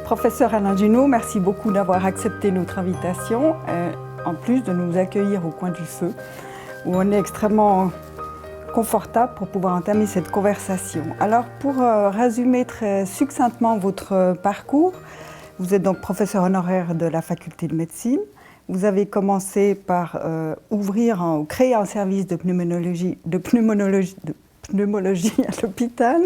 Professeur Alain Junot, merci beaucoup d'avoir accepté notre invitation, en plus de nous accueillir au coin du feu, où on est extrêmement confortable pour pouvoir entamer cette conversation. Alors, pour résumer très succinctement votre parcours, vous êtes donc professeur honoraire de la faculté de médecine. Vous avez commencé par créer un service de pneumologie à l'hôpital.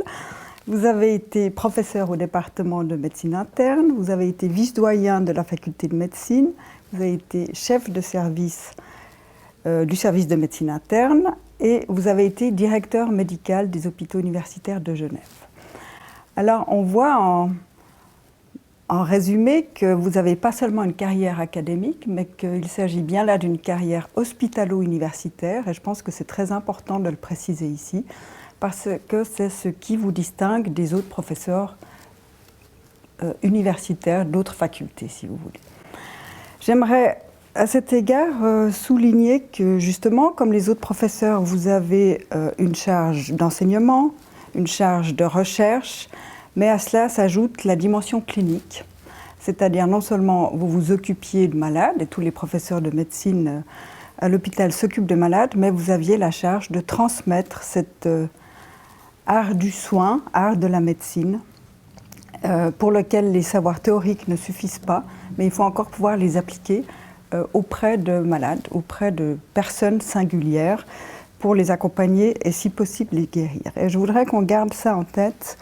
Vous avez été professeur au département de médecine interne. Vous avez été vice-doyen de la faculté de médecine. Vous avez été chef de service du service de médecine interne. Et vous avez été directeur médical des hôpitaux universitaires de Genève. Alors, on voit en résumé que vous n'avez pas seulement une carrière académique, mais qu'il s'agit bien là d'une carrière hospitalo-universitaire. Et je pense que c'est très important de le préciser ici, parce que c'est ce qui vous distingue des autres professeurs universitaires d'autres facultés, si vous voulez. J'aimerais à cet égard souligner que justement, comme les autres professeurs, vous avez une charge d'enseignement, une charge de recherche, mais à cela s'ajoute la dimension clinique. C'est-à-dire non seulement vous vous occupiez de malades, et tous les professeurs de médecine à l'hôpital s'occupent de malades, mais vous aviez la charge de transmettre cet art du soin, art de la médecine, pour lequel les savoirs théoriques ne suffisent pas, mais il faut encore pouvoir les appliquer auprès de malades, auprès de personnes singulières, pour les accompagner et si possible les guérir. Et je voudrais qu'on garde ça en tête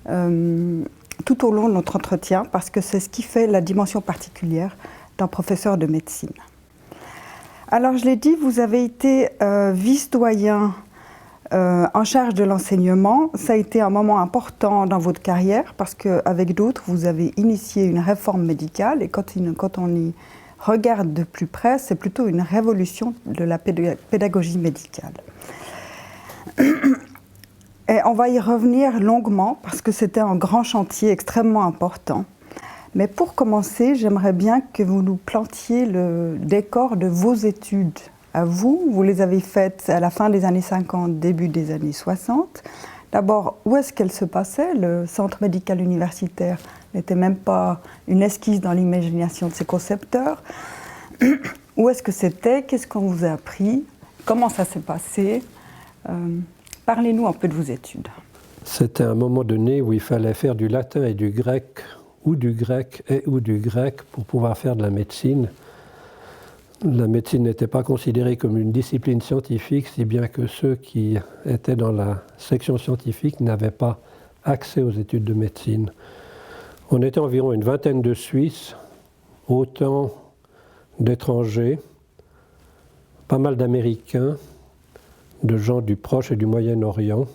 tout au long de notre entretien, parce que c'est ce qui fait la dimension particulière d'un professeur de médecine. Alors je l'ai dit, vous avez été vice-doyen en charge de l'enseignement. Ça a été un moment important dans votre carrière, parce qu'avec d'autres, vous avez initié une réforme médicale, et quand on y regarde de plus près, c'est plutôt une révolution de la pédagogie médicale. Et on va y revenir longuement, parce que c'était un grand chantier extrêmement important. Mais pour commencer, j'aimerais bien que vous nous plantiez le décor de vos études. À vous les avez faites à la fin des années 50, début des années 60. D'abord, où est-ce qu'elles se passaient? Le centre médical universitaire n'était même pas une esquisse dans l'imagination de ses concepteurs. Où est-ce que c'était? Qu'est-ce qu'on vous a appris? Comment ça s'est passé? Parlez-nous un peu de vos études. C'était un moment donné où il fallait faire du latin et du grec, ou du grec ou du grec, pour pouvoir faire de la médecine. La médecine n'était pas considérée comme une discipline scientifique, si bien que ceux qui étaient dans la section scientifique n'avaient pas accès aux études de médecine. On était environ une vingtaine de Suisses, autant d'étrangers, pas mal d'Américains, de gens du Proche et du Moyen-Orient.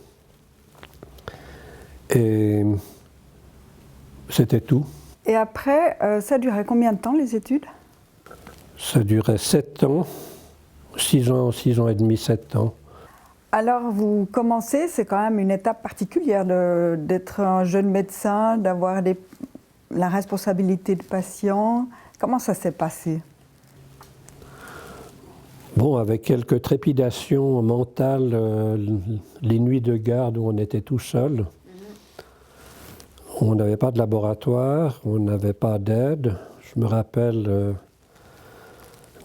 Et c'était tout. Et après, ça durait combien de temps, les études? Ça durait 7 ans, 6 ans et demi, 7 ans. Alors vous commencez, c'est quand même une étape particulière d'être un jeune médecin, d'avoir la responsabilité de patients. Comment ça s'est passé? Bon, avec quelques trépidations mentales, les nuits de garde où on était tout seul. On n'avait pas de laboratoire, on n'avait pas d'aide. Je me rappelle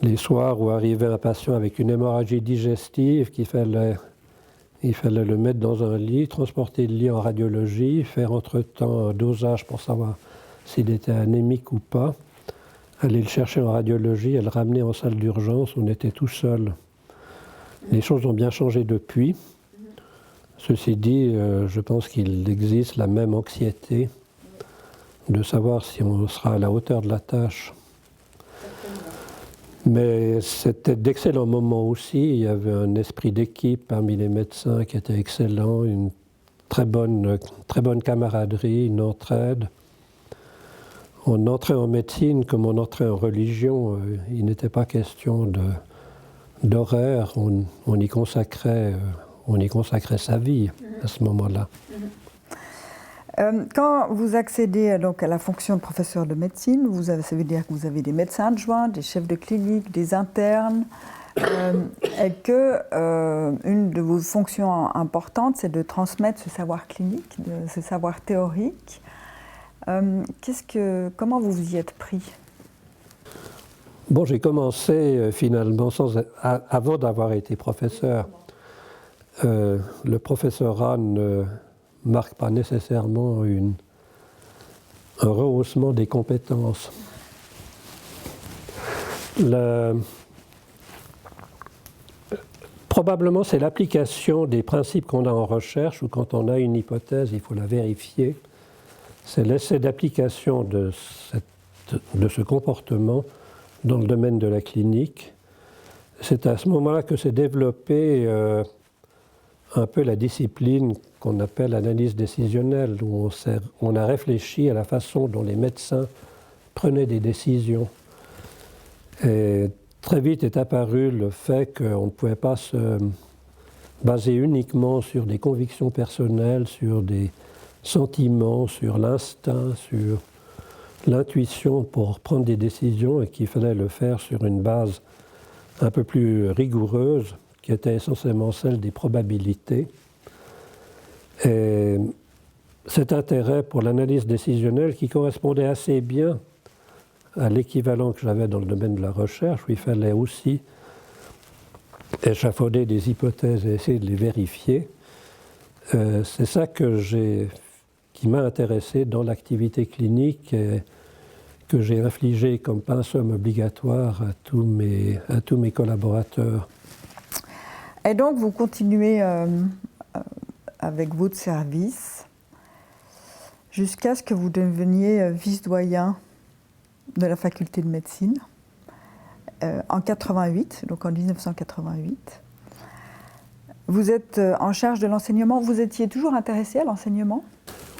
les soirs où arrivait un patient avec une hémorragie digestive, il fallait le mettre dans un lit, transporter le lit en radiologie, faire entre-temps un dosage pour savoir s'il était anémique ou pas, aller le chercher en radiologie et le ramener en salle d'urgence. On était tout seul. Les choses ont bien changé depuis. Ceci dit, je pense qu'il existe la même anxiété de savoir si on sera à la hauteur de la tâche. Mais c'était d'excellents moments aussi. Il y avait un esprit d'équipe parmi les médecins qui était excellent, une très bonne camaraderie, une entraide. On entrait en médecine comme on entrait en religion. Il n'était pas question d'horaire. On y consacrait sa vie à ce moment-là. Quand vous accédez donc à la fonction de professeur de médecine, ça veut dire que vous avez des médecins adjoints, des chefs de clinique, des internes, et que une de vos fonctions importantes, c'est de transmettre ce savoir clinique, ce savoir théorique. Comment vous vous y êtes pris? Bon, j'ai commencé finalement avant d'avoir été professeur. Le professorat ne marque pas nécessairement un rehaussement des compétences. Probablement, c'est l'application des principes qu'on a en recherche, ou quand on a une hypothèse, il faut la vérifier. C'est l'essai d'application de ce comportement dans le domaine de la clinique. C'est à ce moment-là que s'est développée un peu la discipline qu'on appelle analyse décisionnelle, où on a réfléchi à la façon dont les médecins prenaient des décisions. Et très vite est apparu le fait qu'on ne pouvait pas se baser uniquement sur des convictions personnelles, sur des sentiments, sur l'instinct, sur l'intuition pour prendre des décisions, et qu'il fallait le faire sur une base un peu plus rigoureuse, qui était essentiellement celle des probabilités. Et cet intérêt pour l'analyse décisionnelle, qui correspondait assez bien à l'équivalent que j'avais dans le domaine de la recherche, où il fallait aussi échafauder des hypothèses et essayer de les vérifier, c'est ça qui m'a intéressé dans l'activité clinique, et que j'ai infligé comme pensum obligatoire à tous mes collaborateurs. Et donc vous continuez avec votre service jusqu'à ce que vous deveniez vice-doyen de la faculté de médecine en 88, donc en 1988. Vous êtes en charge de l'enseignement. Vous étiez toujours intéressé à l'enseignement?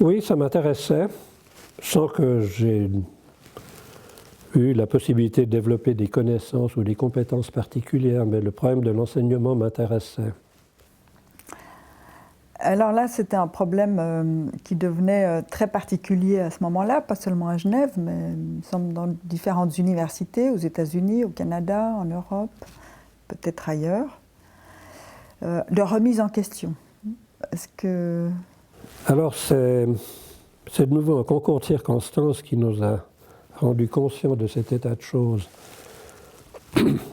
Oui, ça m'intéressait, sans que j'ai eu la possibilité de développer des connaissances ou des compétences particulières, mais le problème de l'enseignement m'intéressait. Alors là, c'était un problème qui devenait très particulier à ce moment-là, pas seulement à Genève, mais il me semble dans différentes universités, aux États-Unis, au Canada, en Europe, peut-être ailleurs, de remise en question. Est-ce que... Alors c'est de nouveau un concours de circonstances qui nous a rendu conscients de cet état de choses.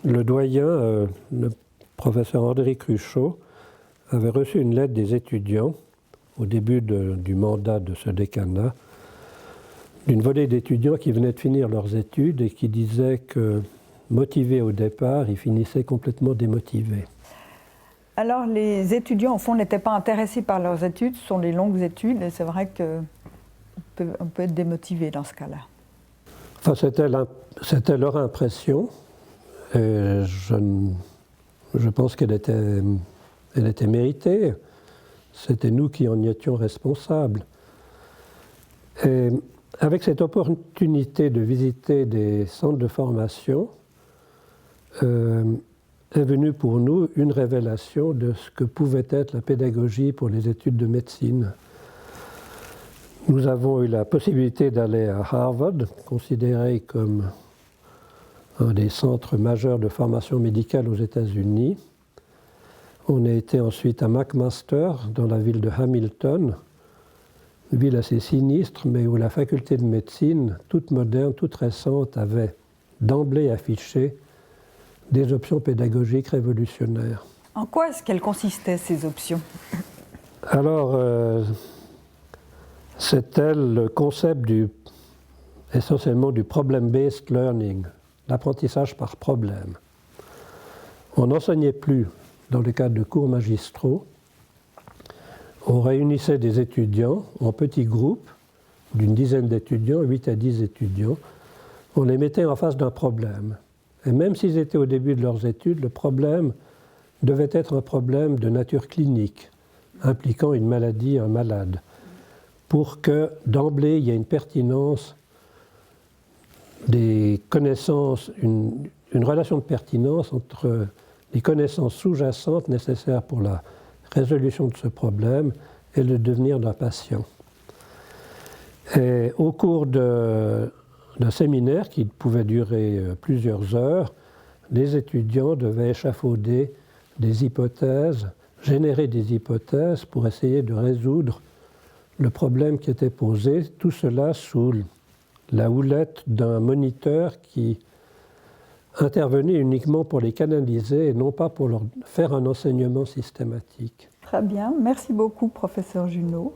Le doyen, le professeur André Cruchot, avait reçu une lettre des étudiants au début du mandat de ce décanat, d'une volée d'étudiants qui venaient de finir leurs études et qui disaient que, motivés au départ, ils finissaient complètement démotivés. Alors les étudiants, au fond, n'étaient pas intéressés par leurs études, ce sont des longues études, et c'est vrai qu'on peut être démotivé dans ce cas-là. Enfin, c'était leur impression, et je pense qu'elle était méritée. C'était nous qui en étions responsables. Et avec cette opportunité de visiter des centres de formation, est venue pour nous une révélation de ce que pouvait être la pédagogie pour les études de médecine. Nous avons eu la possibilité d'aller à Harvard, considéré comme un des centres majeurs de formation médicale aux États-Unis. On a été ensuite à McMaster, dans la ville de Hamilton, une ville assez sinistre, mais où la faculté de médecine, toute moderne, toute récente, avait d'emblée affiché des options pédagogiques révolutionnaires. En quoi est-ce qu'elles consistaient, ces options? Alors, c'était le concept essentiellement du problem-based learning, l'apprentissage par problème. On n'enseignait plus dans le cadre de cours magistraux. On réunissait des étudiants en petits groupes, d'une dizaine d'étudiants, 8 à 10 étudiants. On les mettait en face d'un problème. Et même s'ils étaient au début de leurs études, le problème devait être un problème de nature clinique, impliquant une maladie, un malade, pour que d'emblée il y ait une pertinence des connaissances, une relation de pertinence entre les connaissances sous-jacentes nécessaires pour la résolution de ce problème et le devenir d'un patient. Et au cours d'un séminaire qui pouvait durer plusieurs heures, les étudiants devaient échafauder des hypothèses, générer des hypothèses pour essayer de résoudre le problème qui était posé, tout cela sous la houlette d'un moniteur qui intervenait uniquement pour les canaliser et non pas pour leur faire un enseignement systématique. Très bien. Merci beaucoup, professeur Junot.